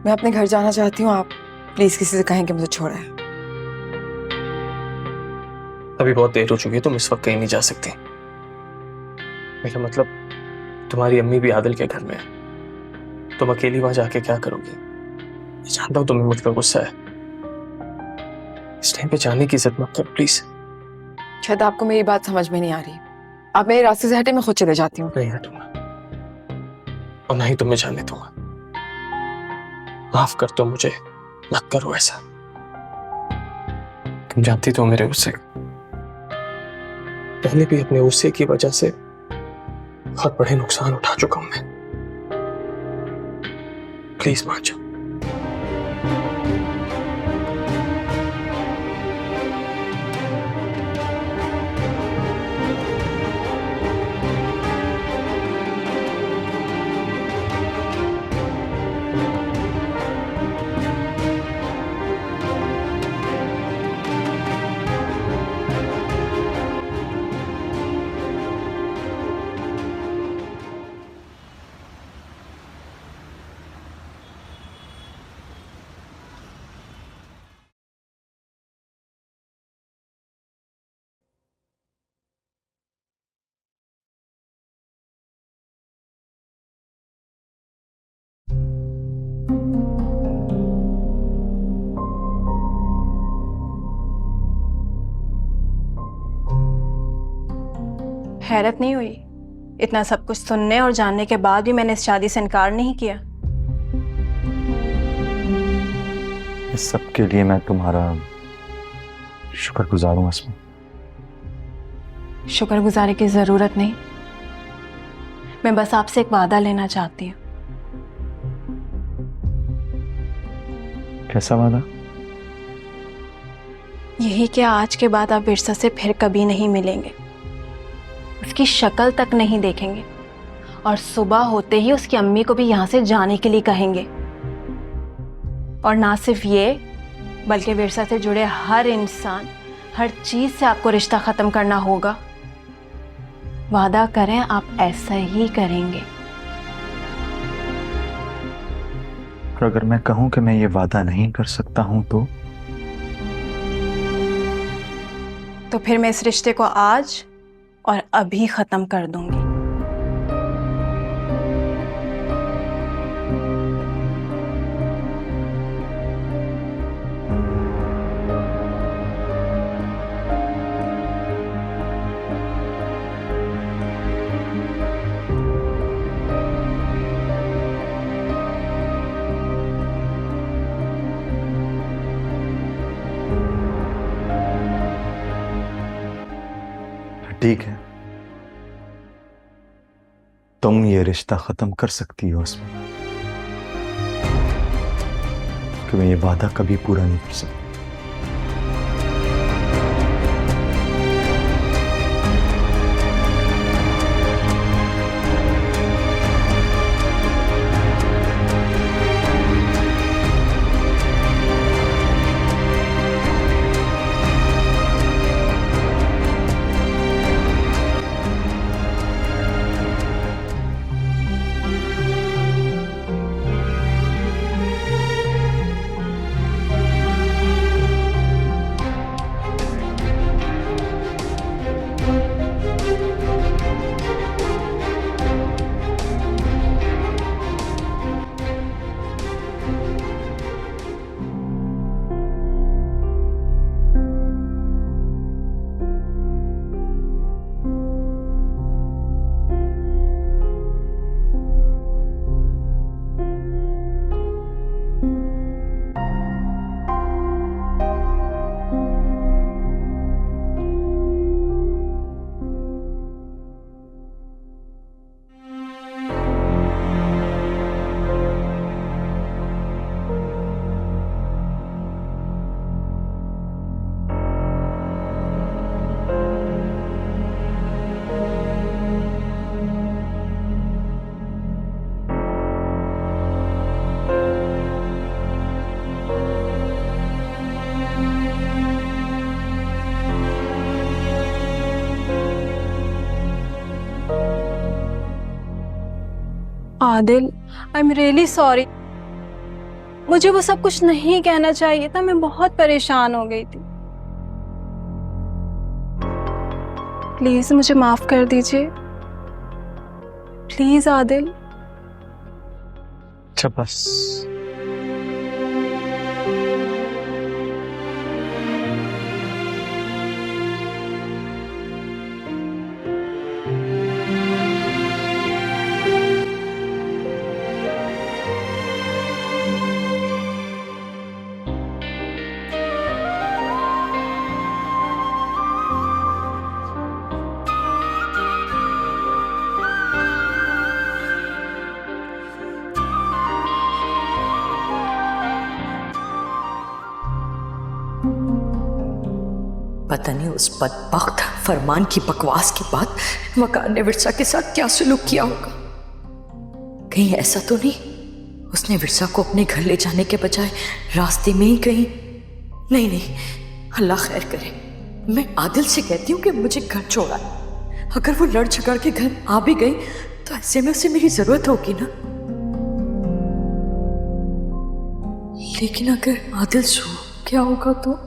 मैं अपने घर जाना चाहती हूँ। आप प्लीज किसी से कहें कि मुझे छोड़ा है। अभी बहुत देर हो चुकी है, तुम इस वक्त कहीं नहीं जा सकती। मेरा मतलब, तुम्हारी अम्मी भी आदिल के घर में है। तुम अकेली वहां जाके क्या करोगी? मैं जानता हूँ तुम्हें मुझ पर गुस्सा है। इस टाइम पे जाने की जिद मत करो प्लीज। शायद आपको मेरी बात समझ में नहीं आ रही। आप मेरे रास्ते से हटे, मैं खुद चले जाती हूँ। नहीं हटूंगा और ना ही तुम्हें जाने दूंगा। माफ कर दो मुझे, मत करो ऐसा। तुम जानती तो हो मेरे गुस्से को। पहले भी अपने गुस्से की वजह से बहुत बड़े नुकसान उठा चुका हूं मैं। प्लीज मान जाओ। हैरत नहीं हुई? इतना सब कुछ सुनने और जानने के बाद भी मैंने इस शादी से इनकार नहीं किया। इस सब के लिए मैं तुम्हारा शुक्रगुजार हूं अस्मा। शुक्रगुजारी की जरूरत नहीं। मैं बस आपसे एक वादा लेना चाहती हूँ। कैसा वादा? यही कि आज के बाद आप विरसा से फिर कभी नहीं मिलेंगे, उसकी शक्ल तक नहीं देखेंगे और सुबह होते ही उसकी अम्मी को भी यहाँ से जाने के लिए कहेंगे। और ना सिर्फ ये, बल्कि विरसा से जुड़े हर इंसान, हर चीज से आपको रिश्ता खत्म करना होगा। वादा करें आप ऐसा ही करेंगे। और अगर मैं कहूं कि मैं ये वादा नहीं कर सकता हूं तो फिर मैं इस रिश्ते को आज और अभी खत्म कर दूंगी। ठीक है, तुम ये रिश्ता खत्म कर सकती हो अस्मा, कि मैं ये वादा कभी पूरा नहीं कर सकता। Adil, I am really sorry. मुझे वो सब कुछ नहीं कहना चाहिए था, मैं बहुत परेशान हो गई थी। प्लीज मुझे माफ कर दीजिए, प्लीज आदिल। अच्छा बस। पता नहीं उस बदबख्त फरमान की बकवास के बाद वकार ने विरसा के साथ क्या सुलूक किया होगा। कहीं ऐसा तो नहीं उसने विरसा को अपने घर ले जाने के बजाय रास्ते में ही कहीं। नहीं नहीं, अल्लाह खैर करे। मैं आदिल से कहती हूँ कि मुझे घर छोड़ा। अगर वो लड़ झगड़ के घर आ भी गई तो ऐसे में उसे मेरी जरूरत होगी ना। लेकिन अगर आदिल सो क्या होगा तो?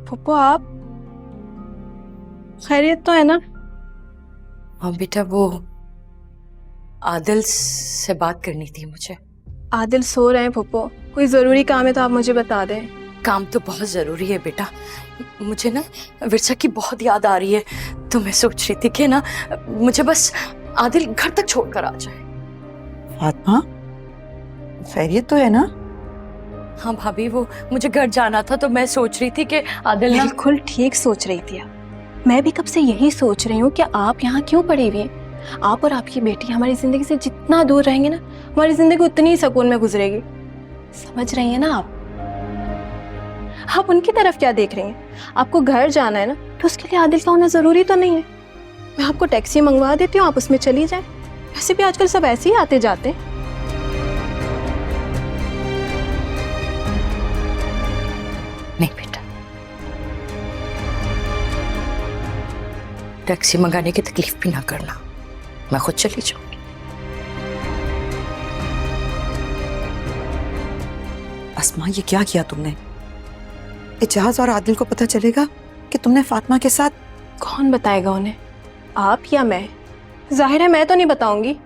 पप्पू आप खैरियत तो है ना? हाँ बेटा, वो आदिल से बात करनी थी मुझे। आदिल सो रहे हैं पप्पू, कोई जरूरी काम है तो आप मुझे बता दें। काम तो बहुत जरूरी है बेटा, मुझे ना विरसा की बहुत याद आ रही है। तो मैं सोच रही थी कि ना मुझे बस आदिल घर तक छोड़कर आ जाए। फातिमा, खैरियत तो है ना? हाँ भाभी, वो मुझे घर जाना था तो मैं सोच रही थी कि आदिल ना। बिल्कुल ठीक सोच रही थी आप। मैं भी कब से यही सोच रही हूँ कि आप यहाँ क्यों पड़ी हुई हैं। आप और आपकी बेटी हमारी जिंदगी से जितना दूर रहेंगे ना, हमारी जिंदगी उतनी ही सुकून में गुजरेगी। समझ रही हैं ना आप उनकी तरफ क्या देख रही हैं? आपको घर जाना है ना, तो उसके लिए आदिल का होना जरूरी तो नहीं है। मैं आपको टैक्सी मंगवा देती हूँ, आप उसमें चली जाएं। वैसे भी आजकल सब ऐसे ही आते जाते हैं। नहीं बेटा, टैक्सी मंगाने की तकलीफ भी ना करना, मैं खुद चली जाऊंगी। अस्मा, ये क्या किया तुमने? एजाज और आदिल को पता चलेगा कि तुमने फातिमा के साथ। कौन बताएगा उन्हें, आप या मैं? जाहिर है मैं तो नहीं बताऊंगी।